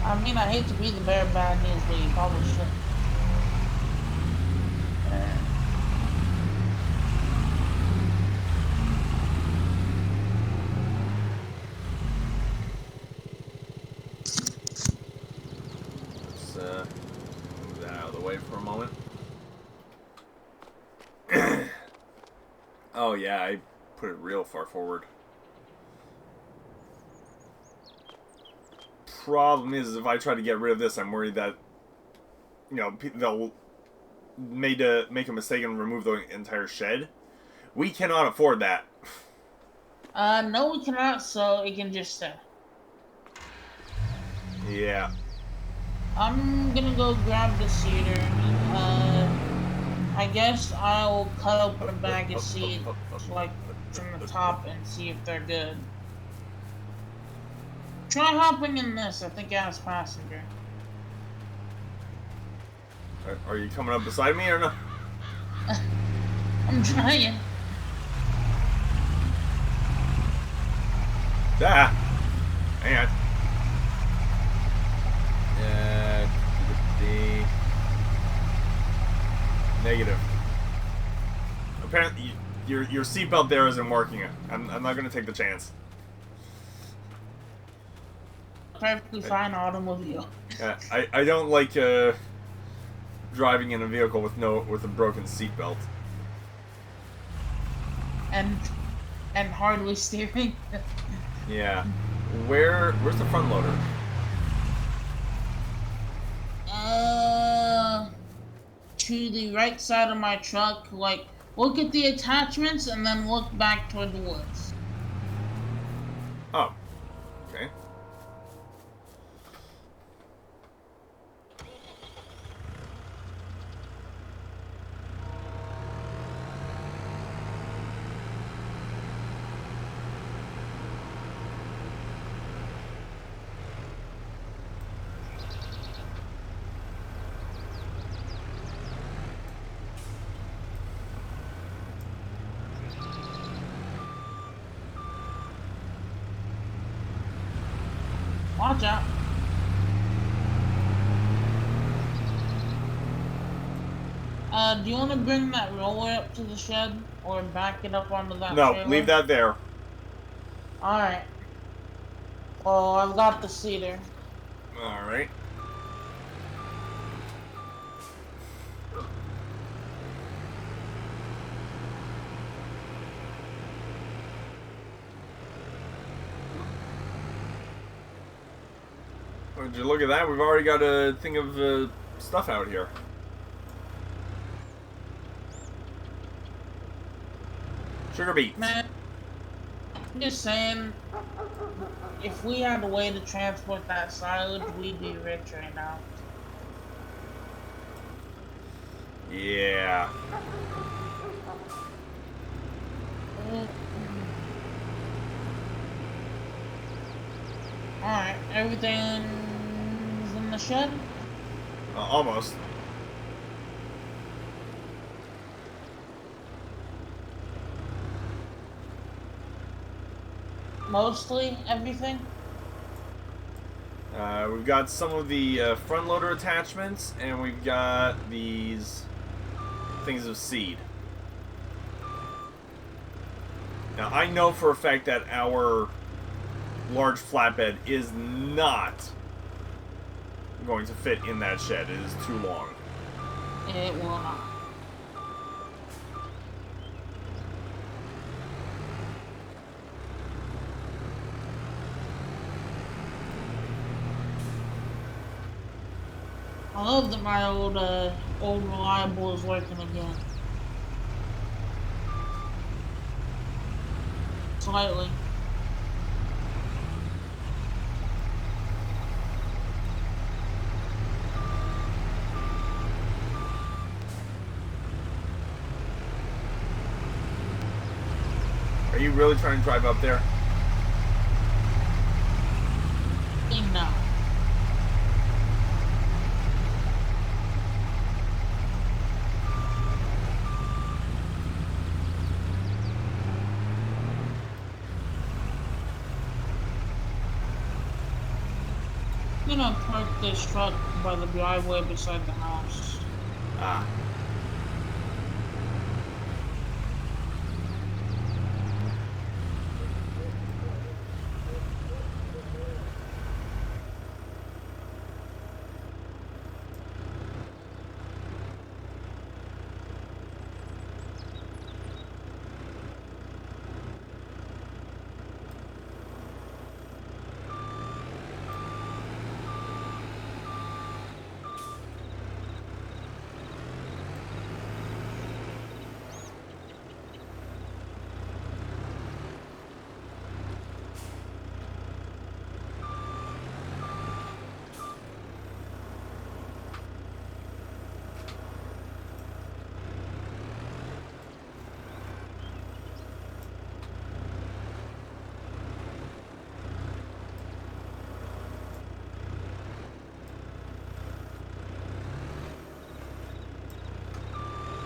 I mean, I hate to be the bearer of bad news, but you probably should. Let's move that out of the way for a moment. Oh yeah, I put it real far forward. Problem is, if I try to get rid of this, I'm worried that, you know, they'll make a mistake and remove the entire shed. We cannot afford that. No, we cannot, so it can just stay. Yeah. I'm gonna go grab the cedar. I guess I'll cut open a bag of seeds, like, from the top and see if they're good. Try hopping in this. I think it has passenger. Are you coming up beside me or not? I'm trying. Ah! Hang on. Negative. Apparently, your seatbelt there isn't working. I'm not going to take the chance. Perfectly fine automobile. I don't like driving in a vehicle with a broken seatbelt. And hardly steering. Yeah. Where's the front loader? To the right side of my truck. Like, look at the attachments and then look back toward the woods. Oh. Okay. Watch out. Do you want to bring that roller up to the shed? Or back it up onto that No, trailer? leave that there. Alright. Oh, I've got the cedar. Alright. Would you look at that? We've already got a thing of stuff out here. Sugar beets. Man, I'm just saying, if we had a way to transport that silage, we'd be rich right now. Yeah. Alright, everything's in the shed? Almost. Mostly everything? We've got some of the front loader attachments, and we've got these things of seed. Now, I know for a fact that our large flatbed is not going to fit in that shed. It is too long. It will not. I love that my old reliable is working again. Slightly. Are you really trying to drive up there? No. gonna park this truck by the driveway beside the house. Ah.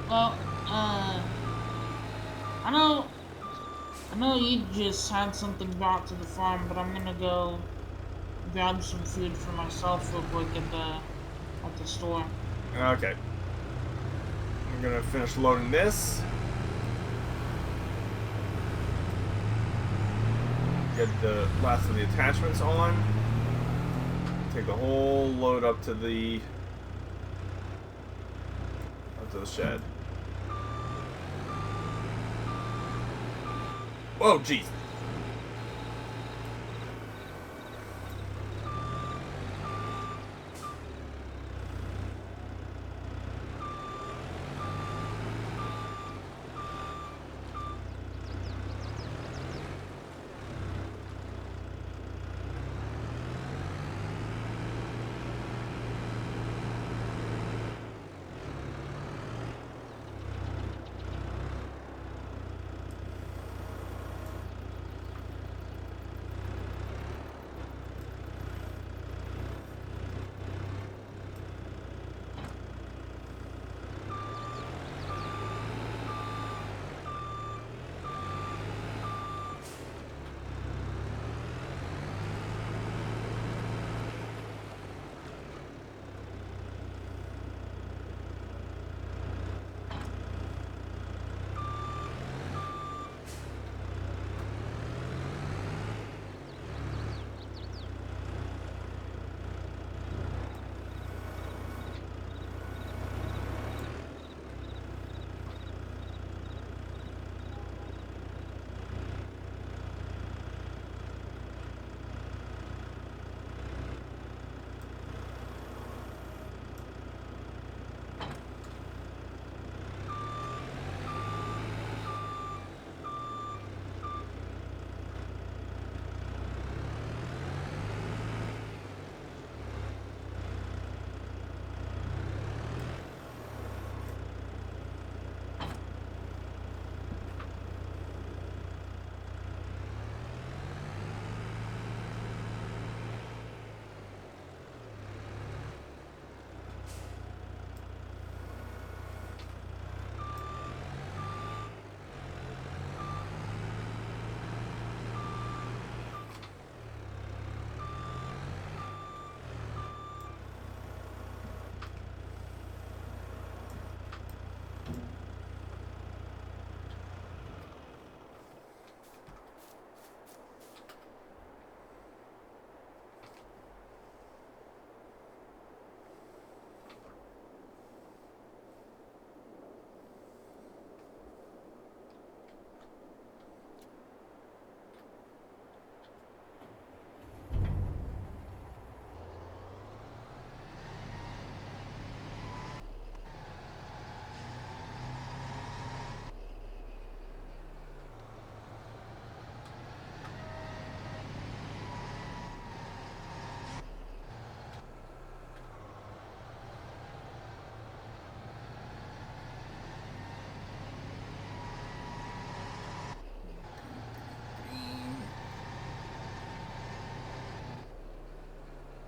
Well, I know you just had something brought to the farm, but I'm gonna go grab some food for myself real quick at the store. Okay. I'm gonna finish loading this. Get the last of the attachments on. Take the whole load up to the shed. Whoa, jeez.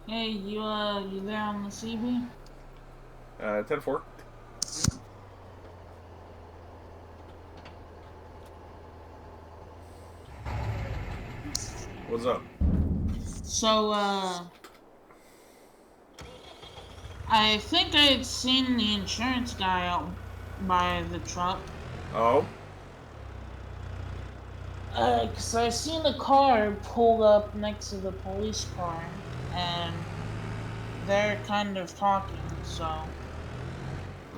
Hey, you there on the CB? 10-4. What's up? So, I think I had seen the insurance guy out by the truck. Oh? 'Cause I seen a car pull up next to the police car, and they're kind of talking, so.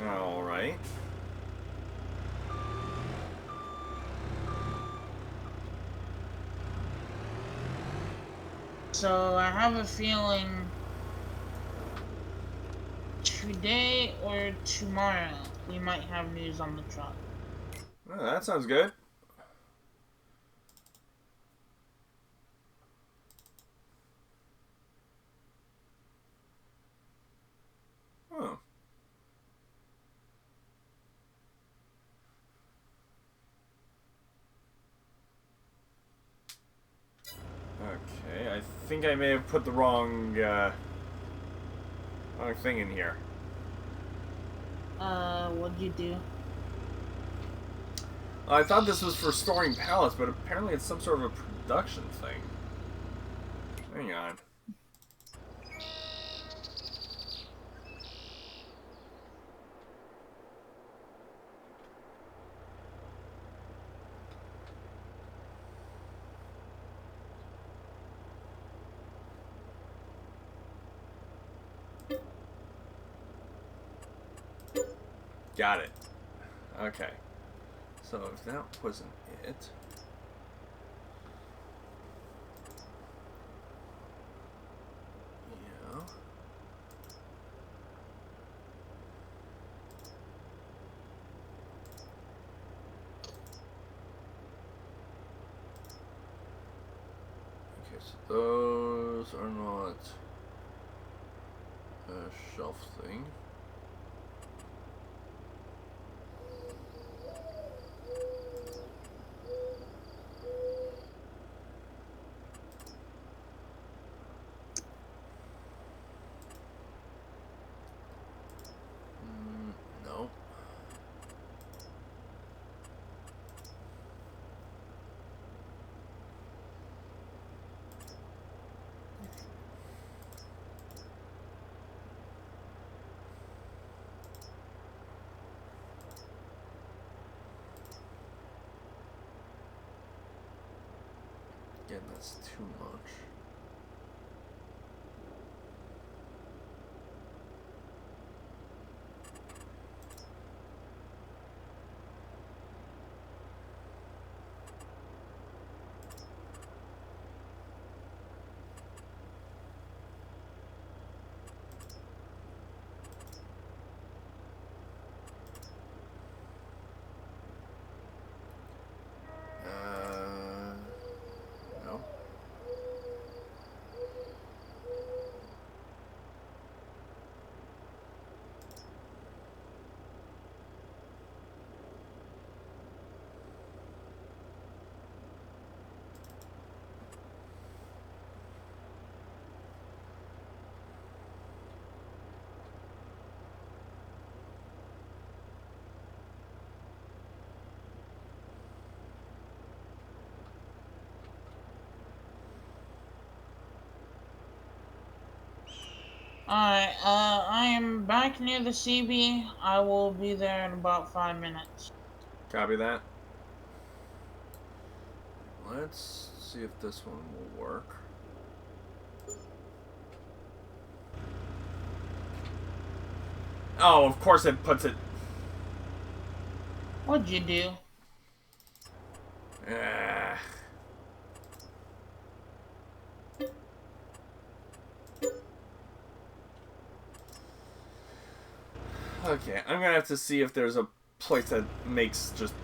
Alright. So I have a feeling today or tomorrow we might have news on the truck. Oh, that sounds good. Oh. Okay, I think I may have put the wrong thing in here. What'd you do? I thought this was for storing pallets, but apparently it's some sort of a production thing. Hang on. Got it. Okay. So if that wasn't it... Yeah. Okay, so those are not a shelf thing. No. Again, that's too much. No. Alright, I am back near the CB. I will be there in about 5 minutes. Copy that. Let's see if this one will work. Oh, of course it puts it... What'd you do? Ah. Okay, I'm gonna have to see if there's a place that makes just,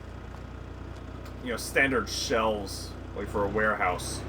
you know, standard shelves, like for a warehouse.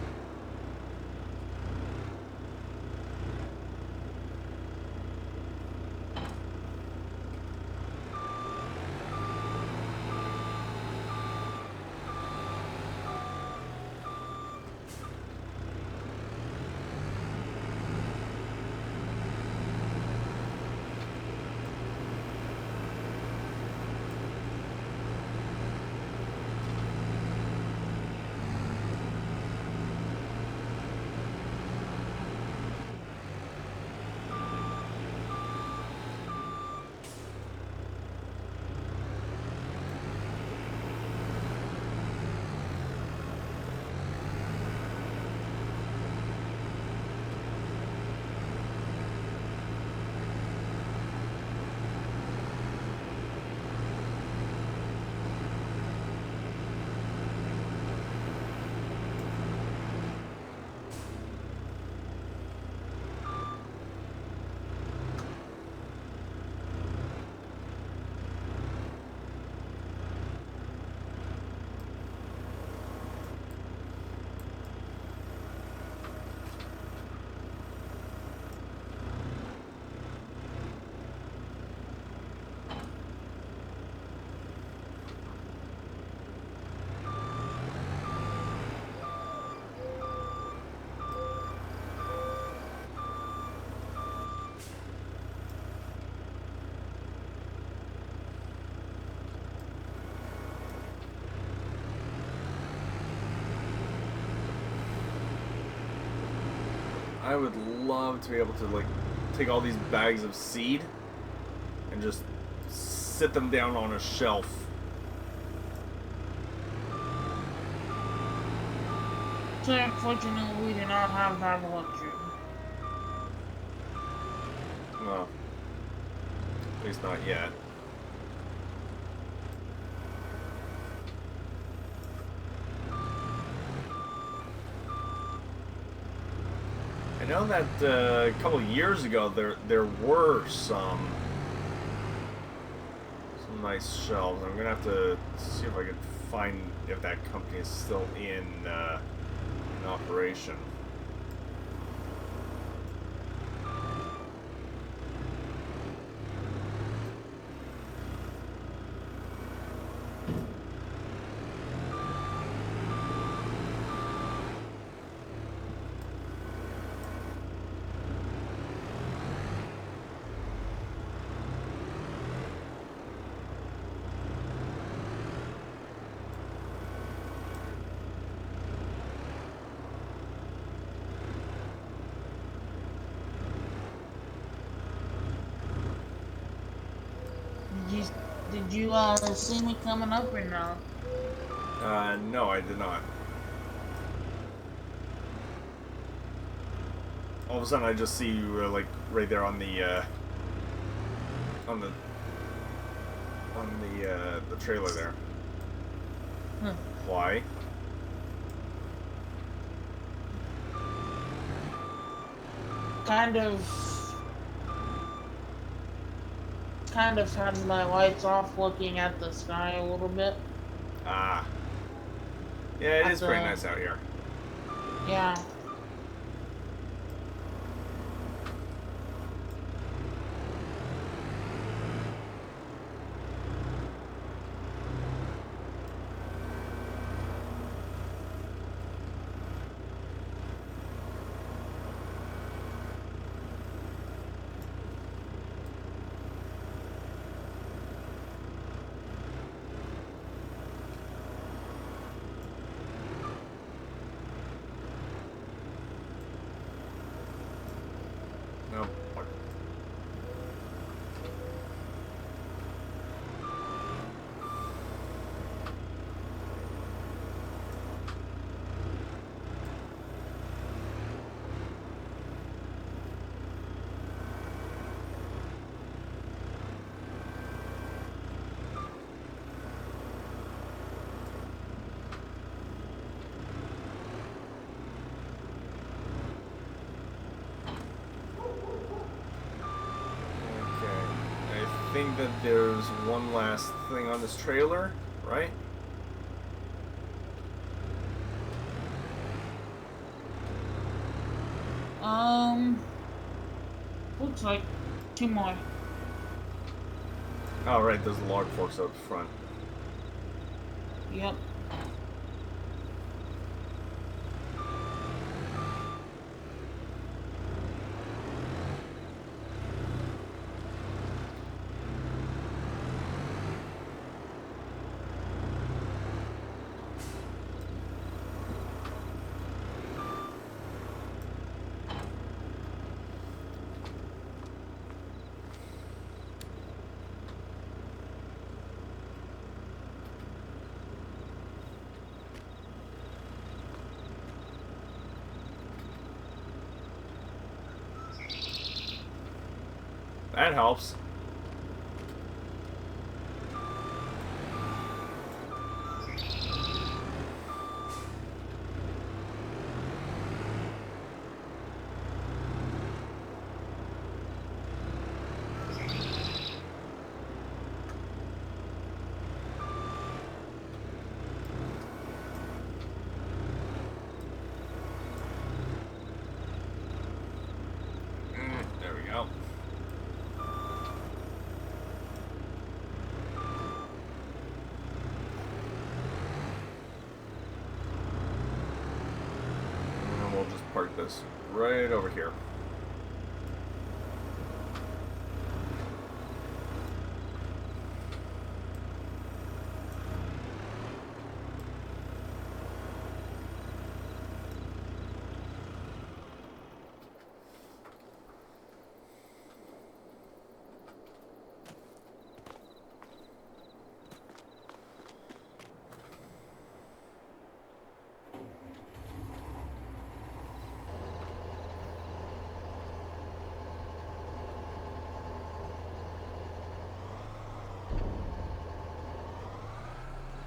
I would love to be able to, like, take all these bags of seed and just sit them down on a shelf. So unfortunately, we do not have that luxury. Well, at least not yet. I know that a couple of years ago there were some nice shelves. I'm gonna have to see if I can find if that company is still in operation. Did you see me coming up or no? No, I did not. All of a sudden, I just see you like right there on the the trailer there. Why? Kind of had my lights off, looking at the sky a little bit. Ah. Yeah, it is pretty nice out here. Yeah. No. I think that there's one last thing on this trailer, right? Looks like 2 more. Oh, right, there's log forks out front. Yep. That helps. There we go. And we'll just park this right over here.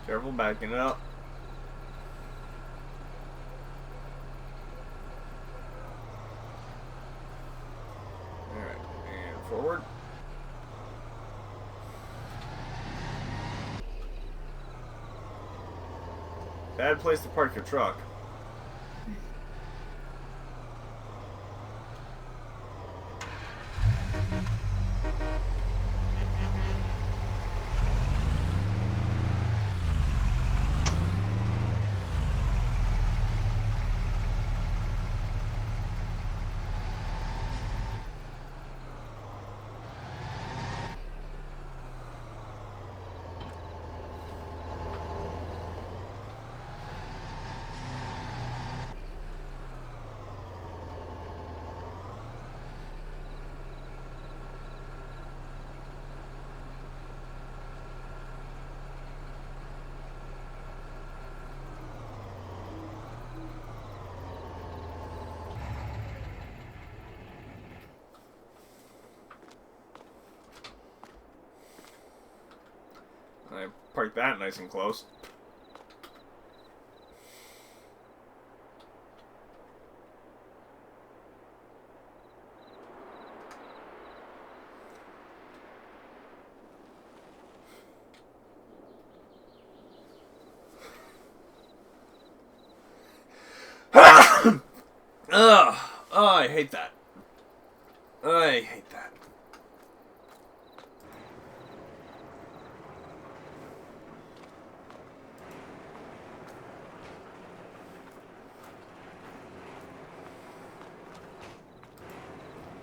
Careful backing it up. Alright, and forward. Bad place to park your truck. I parked that nice and close. Ugh. Oh, I hate that. I hate that.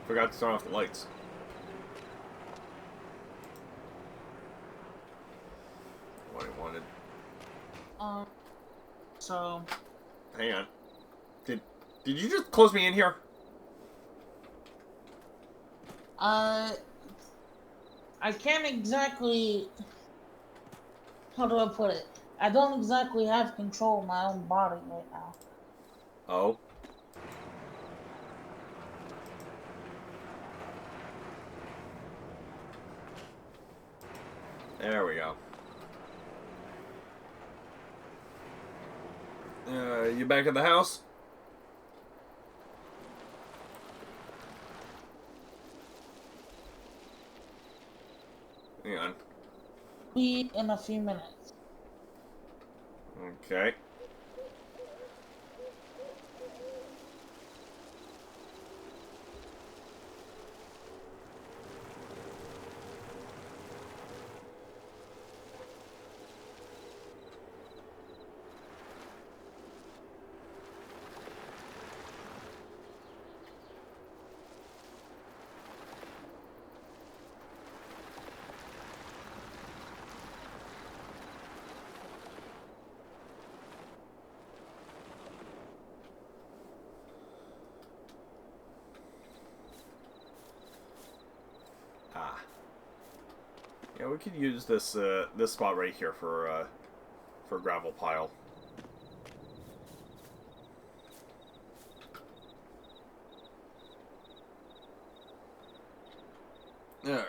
Forgot to turn off the lights. What I wanted. So. Hang on. Did you just close me in here? I can't exactly. How do I put it? I don't exactly have control of my own body right now. Oh. There we go. You back at the house? Hang on. Be in a few minutes. Okay. Ah. Yeah, we could use this this spot right here for gravel pile. Alrighty.